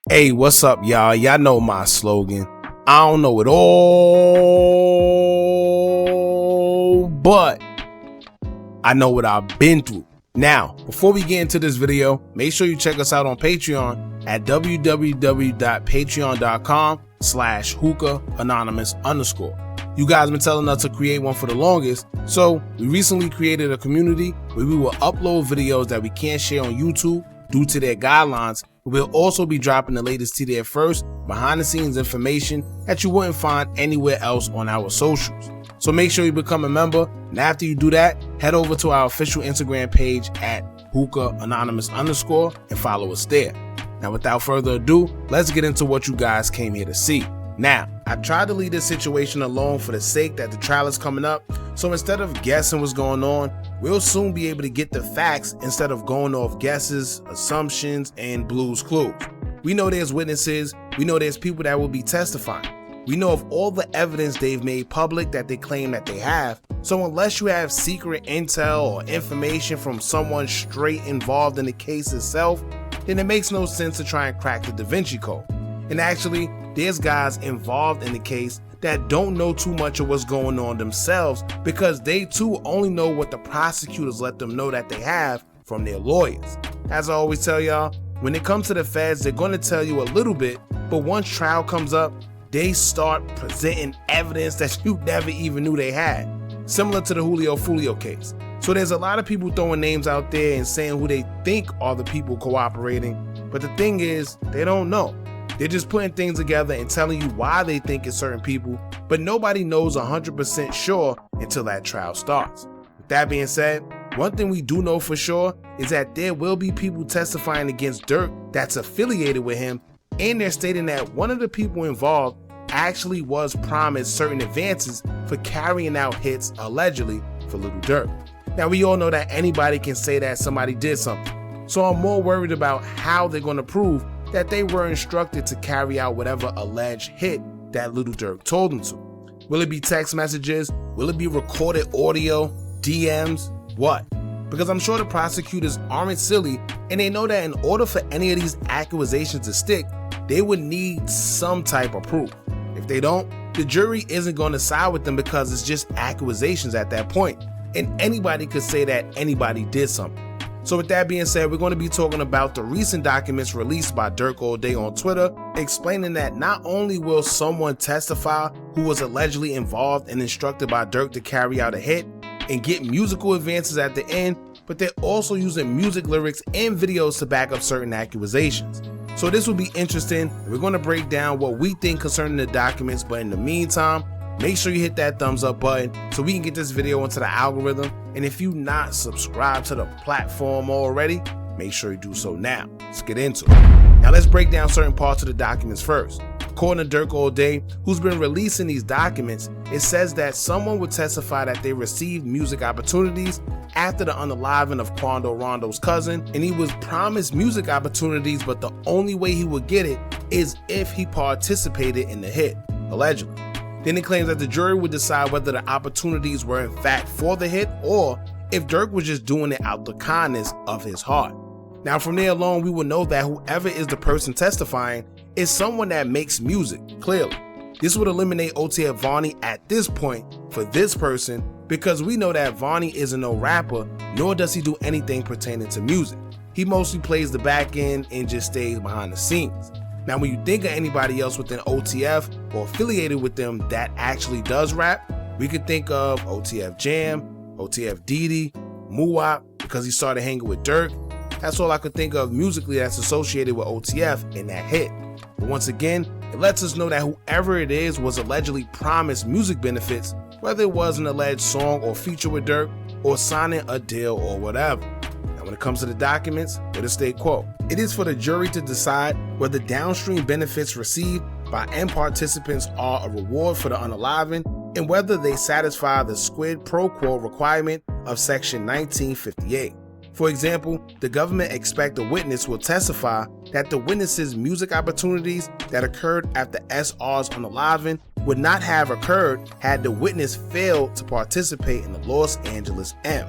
Hey, what's up, y'all? Y'all know my slogan. I don't know it all, but I know what I've been through. Now, before we get into this video, make sure you check us out on Patreon at www.patreon.com/Hookah Anonymous _. You guys been telling us to create one for the longest, so we recently created a community where we will upload videos that we can't share on YouTube due to their guidelines. We'll also be dropping the latest to there first, behind the scenes information that you wouldn't find anywhere else on our socials. So make sure you become a member, and after you do that, head over to our official Instagram page at Hookah Anonymous _ and follow us there. Now without further ado, let's get into what you guys came here to see. Now, I tried to leave this situation alone for the sake that the trial is coming up, so instead of guessing what's going on, we'll soon be able to get the facts instead of going off guesses, assumptions, and Blue's Clues. We know there's witnesses, we know there's people that will be testifying. We know of all the evidence they've made public that they claim that they have, so unless you have secret intel or information from someone straight involved in the case itself, then it makes no sense to try and crack the Da Vinci Code. And actually, there's guys involved in the case that don't know too much of what's going on themselves because they too only know what the prosecutors let them know that they have from their lawyers. As I always tell y'all, when it comes to the feds, they're going to tell you a little bit, but once trial comes up, they start presenting evidence that you never even knew they had, similar to the Julio Fulio case. So there's a lot of people throwing names out there and saying who they think are the people cooperating, but the thing is, they don't know. They're just putting things together and telling you why they think it's certain people, but nobody knows 100% sure until that trial starts. With that being said, one thing we do know for sure is that there will be people testifying against Durk that's affiliated with him, and they're stating that one of the people involved actually was promised certain advances for carrying out hits allegedly for Lil Durk. Now we all know that anybody can say that somebody did something, so I'm more worried about how they're going to prove that they were instructed to carry out whatever alleged hit that Lil Durk told them to. Will it be text messages? Will it be recorded audio? DMs? What? Because I'm sure the prosecutors aren't silly, and they know that in order for any of these accusations to stick, they would need some type of proof. If they don't, the jury isn't going to side with them because it's just accusations at that point, and anybody could say that anybody did something. So with that being said, we're going to be talking about the recent documents released by Durk all day on Twitter, explaining that not only will someone testify who was allegedly involved and instructed by Durk to carry out a hit and get musical advances at the end, but they're also using music lyrics and videos to back up certain accusations. So this will be interesting. We're going to break down what we think concerning the documents, but in the meantime, make sure you hit that thumbs up button so we can get this video into the algorithm. And if you're not subscribed to the platform already, make sure you do so now. Let's get into it. Now let's break down certain parts of the documents first. According to Durk all day, who's been releasing these documents, it says that someone would testify that they received music opportunities after the unaliving of Quando Rondo's cousin, and he was promised music opportunities, but the only way he would get it is if he participated in the hit, allegedly. Then it claims that the jury would decide whether the opportunities were in fact for the hit or if Durk was just doing it out the kindness of his heart. Now from there alone, we will know that whoever is the person testifying is someone that makes music, clearly. This would eliminate OTF Vonnie at this point for this person because we know that Vonnie isn't no rapper, nor does he do anything pertaining to music. He mostly plays the back end and just stays behind the scenes. Now, when you think of anybody else within OTF or affiliated with them that actually does rap, we could think of OTF Jam, OTF Didi, Muwap, because he started hanging with Durk. That's all I could think of musically that's associated with OTF in that hit. But once again, it lets us know that whoever it is was allegedly promised music benefits, whether it was an alleged song or feature with Durk or signing a deal or whatever. When it comes to the documents, it'll stay quo. It is for the jury to decide whether downstream benefits received by end participants are a reward for the unaliving and whether they satisfy the quid pro quo requirement of Section 1958. For example, the government expects a witness will testify that the witness's music opportunities that occurred after SR's unaliving would not have occurred had the witness failed to participate in the Los Angeles M.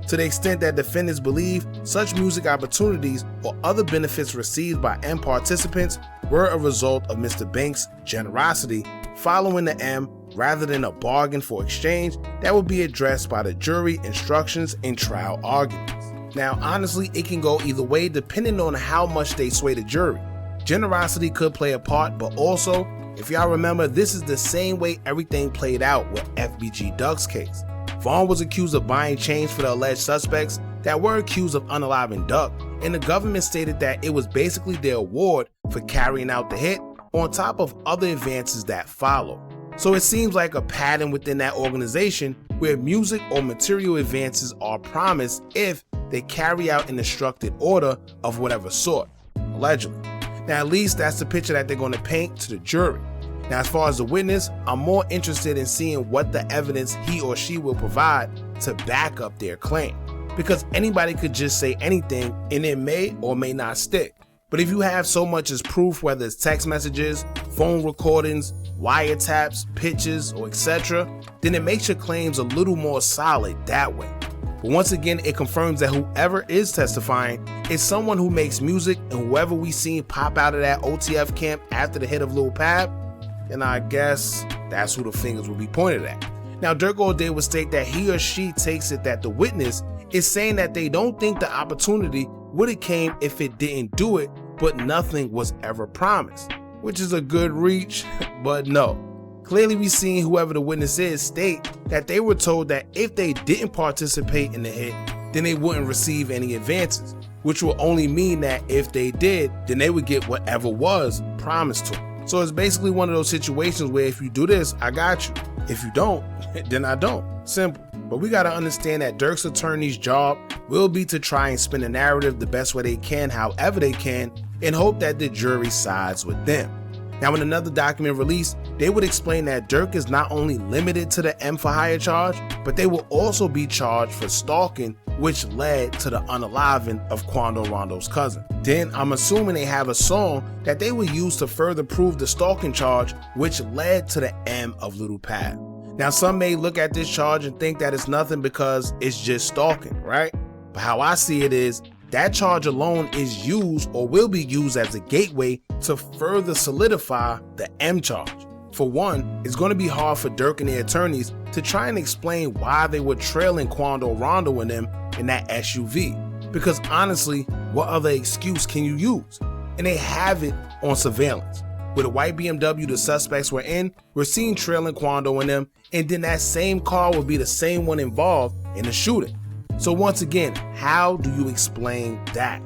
To the extent that defendants believe such music opportunities or other benefits received by M participants were a result of Mr. Banks' generosity following the M rather than a bargain for exchange that would be addressed by the jury instructions in trial arguments. Now, honestly, it can go either way depending on how much they sway the jury. Generosity could play a part, but also, if y'all remember, this is the same way everything played out with FBG Duck's case. Vaughn was accused of buying chains for the alleged suspects that were accused of unaliving Duck, and the government stated that it was basically their award for carrying out the hit on top of other advances that followed. So it seems like a pattern within that organization where music or material advances are promised if they carry out an instructed order of whatever sort, allegedly. Now, at least that's the picture that they're going to paint to the jury. Now, as far as the witness, I'm more interested in seeing what the evidence he or she will provide to back up their claim. Because anybody could just say anything and it may or may not stick. But if you have so much as proof, whether it's text messages, phone recordings, wiretaps, pictures, or etc., then it makes your claims a little more solid that way. But once again, it confirms that whoever is testifying is someone who makes music, and whoever we seen pop out of that OTF camp after the hit of Lil Pab, and I guess that's who the fingers will be pointed at. Now, Durk all day would state that he or she takes it that the witness is saying that they don't think the opportunity would have came if it didn't do it, but nothing was ever promised, which is a good reach, but no. Clearly, we seen whoever the witness is state that they were told that if they didn't participate in the hit, then they wouldn't receive any advances, which will only mean that if they did, then they would get whatever was promised to them. So it's basically one of those situations where if you do this, I got you. If you don't, then I don't. Simple. But we gotta understand that Durk's attorney's job will be to try and spin a narrative the best way they can, however they can, and hope that the jury sides with them. Now, in another document released, they would explain that Durk is not only limited to the M for hire charge, but they will also be charged for stalking, which led to the unaliving of Quando Rondo's cousin. Then I'm assuming they have a song that they will use to further prove the stalking charge, which led to the M of Lil Pab. Now, some may look at this charge and think that it's nothing because it's just stalking, right? But how I see it is, that charge alone is used or will be used as a gateway to further solidify the M charge. For one, it's going to be hard for Durk and their attorneys to try and explain why they were trailing Quando Rondo and them in that SUV. Because honestly, what other excuse can you use? And they have it on surveillance. With a white BMW the suspects were in, we're seeing trailing Quando and them, and then that same car would be the same one involved in the shooting. So once again, how do you explain that?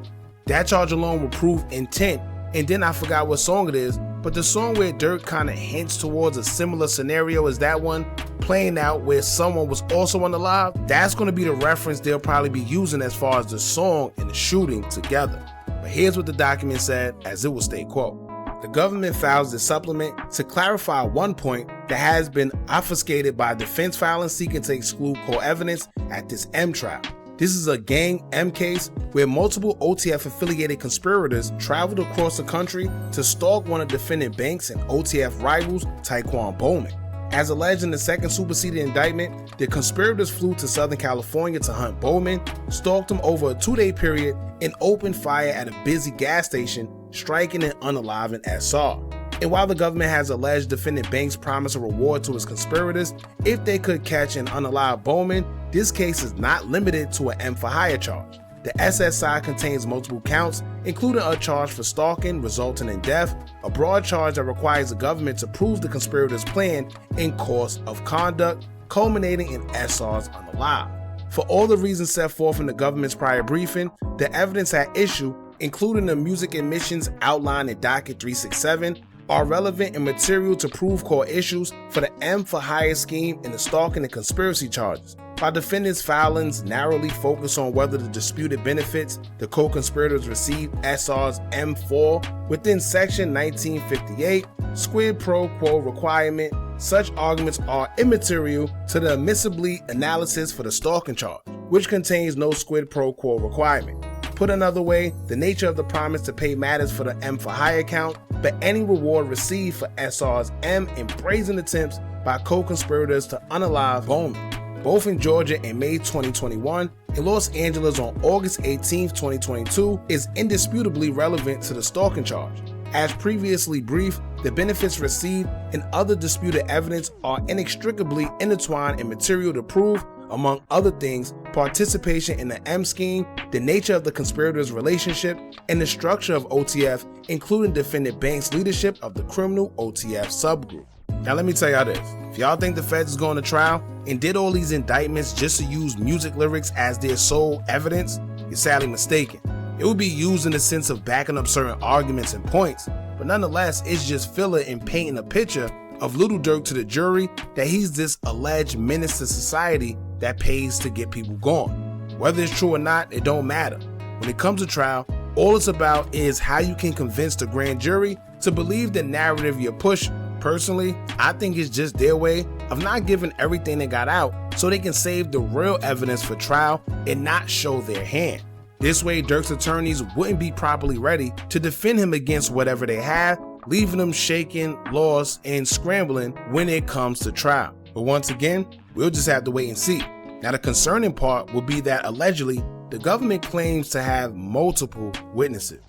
That charge alone will prove intent, and then I forgot what song it is, but the song where Durk kind of hints towards a similar scenario as that one, playing out where someone was also unalive, that's going to be the reference they'll probably be using as far as the song and the shooting together. But here's what the document said, as it will state, quote, "The government files the supplement to clarify one point that has been obfuscated by defense filing seeking to exclude core evidence at this M trial. This is a gang M case where multiple OTF affiliated conspirators traveled across the country to stalk one of defendant Banks and OTF rivals, Taekwon Bowman. As alleged in the second superseded indictment, the conspirators flew to Southern California to hunt Bowman, stalked him over a 2-day period, and opened fire at a busy gas station, striking and unaliving SR. And while the government has alleged defendant Banks promised a reward to his conspirators if they could catch and unalive Bowman, this case is not limited to an M for hire charge. The SSI contains multiple counts, including a charge for stalking resulting in death, a broad charge that requires the government to prove the conspirators' plan and course of conduct, culminating in SR's unalive. For all the reasons set forth in the government's prior briefing, the evidence at issue, including the music admissions outlined in docket 367, are relevant and material to prove core issues for the M for hire scheme and the stalking and conspiracy charges. While defendants' filings narrowly focus on whether the disputed benefits the co-conspirators received SR's M4 within section 1958 squid pro quo requirement, such arguments are immaterial to the admissibly analysis for the stalking charge, which contains no squid pro quo requirement. Put another way, the nature of the promise to pay matters for the M for hire count, but any reward received for SR's M and brazen attempts by co-conspirators to unalive Bowman. both in Georgia in May 2021 and Los Angeles on August 18, 2022, is indisputably relevant to the stalking charge. As previously briefed, the benefits received and other disputed evidence are inextricably intertwined and material to prove, among other things, participation in the M scheme, the nature of the conspirators' relationship, and the structure of OTF, including defendant Banks' leadership of the criminal OTF subgroup. Now let me tell y'all this, if y'all think the feds is going to trial and did all these indictments just to use music lyrics as their sole evidence, you're sadly mistaken. It would be used in the sense of backing up certain arguments and points, but nonetheless, it's just filler in painting a picture of Lil Durk to the jury that he's this alleged menace to society that pays to get people gone. Whether it's true or not, it don't matter. When it comes to trial, all it's about is how you can convince the grand jury to believe the narrative you're pushing. Personally, I think it's just their way of not giving everything they got out so they can save the real evidence for trial and not show their hand. This way, Durk's attorneys wouldn't be properly ready to defend him against whatever they have, leaving them shaken, lost, and scrambling when it comes to trial. But once again, we'll just have to wait and see. Now, the concerning part will be that allegedly, the government claims to have multiple witnesses.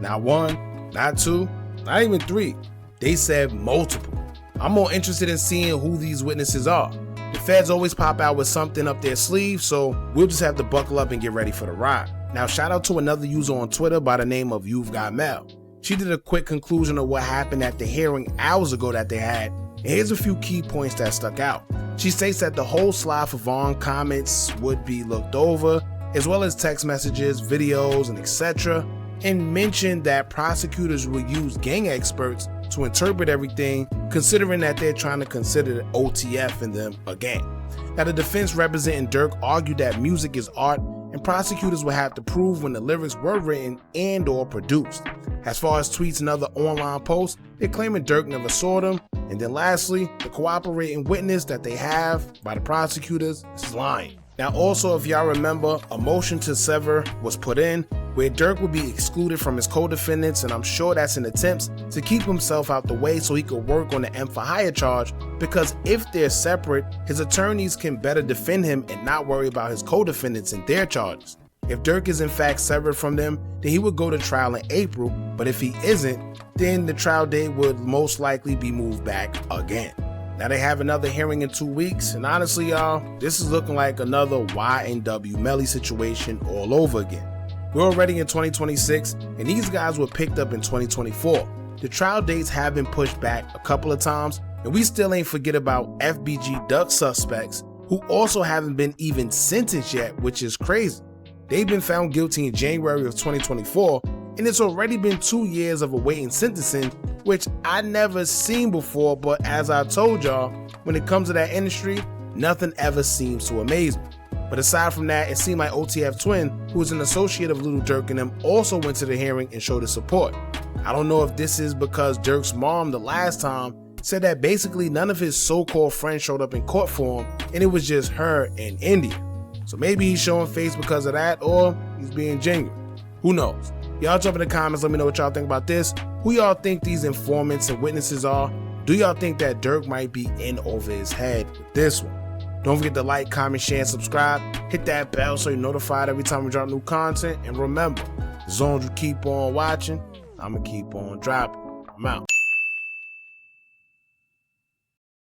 Not one, not two, not even three. They said multiple. I'm more interested in seeing who these witnesses are. The feds always pop out with something up their sleeve, so we'll just have to buckle up and get ready for the ride. Now, shout out to another user on Twitter by the name of You've Got Mel. She did a quick conclusion of what happened at the hearing hours ago that they had, and here's a few key points that stuck out. She states that the whole slide of Vaughn comments would be looked over, as well as text messages, videos, and etc., and mentioned that prosecutors will use gang experts to interpret everything, considering that they're trying to consider the OTF in them a gang. Now, the defense representing Durk argued that music is art and prosecutors will have to prove when the lyrics were written and or produced. As far as tweets and other online posts, they're claiming Durk never saw them. And then lastly, the cooperating witness that they have by the prosecutors is lying. Now also, if y'all remember, a motion to sever was put in where Durk would be excluded from his co-defendants, and I'm sure that's in attempts to keep himself out the way so he could work on the M for hire charge, because if they're separate, his attorneys can better defend him and not worry about his co-defendants and their charges. If Durk is in fact severed from them, then he would go to trial in April, but if he isn't, then the trial date would most likely be moved back again. Now they have another hearing in 2 weeks, and honestly y'all, this is looking like another Y&W Melly situation all over again. We're already in 2026, and these guys were picked up in 2024. The trial dates have been pushed back a couple of times, and we still ain't forget about FBG Duck suspects who also haven't been even sentenced yet, which is crazy. They've been found guilty in January of 2024, and it's already been 2 years of awaiting sentencing, which I never seen before, but as I told y'all, when it comes to that industry, nothing ever seems to amaze me. But aside from that, it seemed like OTF Twin, who is an associate of Lil Durk and them, also went to the hearing and showed his support. I don't know if this is because Durk's mom the last time said that basically none of his so-called friends showed up in court for him, and it was just her and India. So maybe he's showing face because of that, or he's being genuine. Who knows? Y'all jump in the comments, let me know what y'all think about this. Who y'all think these informants and witnesses are? Do y'all think that Durk might be in over his head with this one? Don't forget to like, comment, share, and subscribe. Hit that bell so you're notified every time we drop new content. And remember, as long as you keep on watching, I'm going to keep on dropping. I'm out.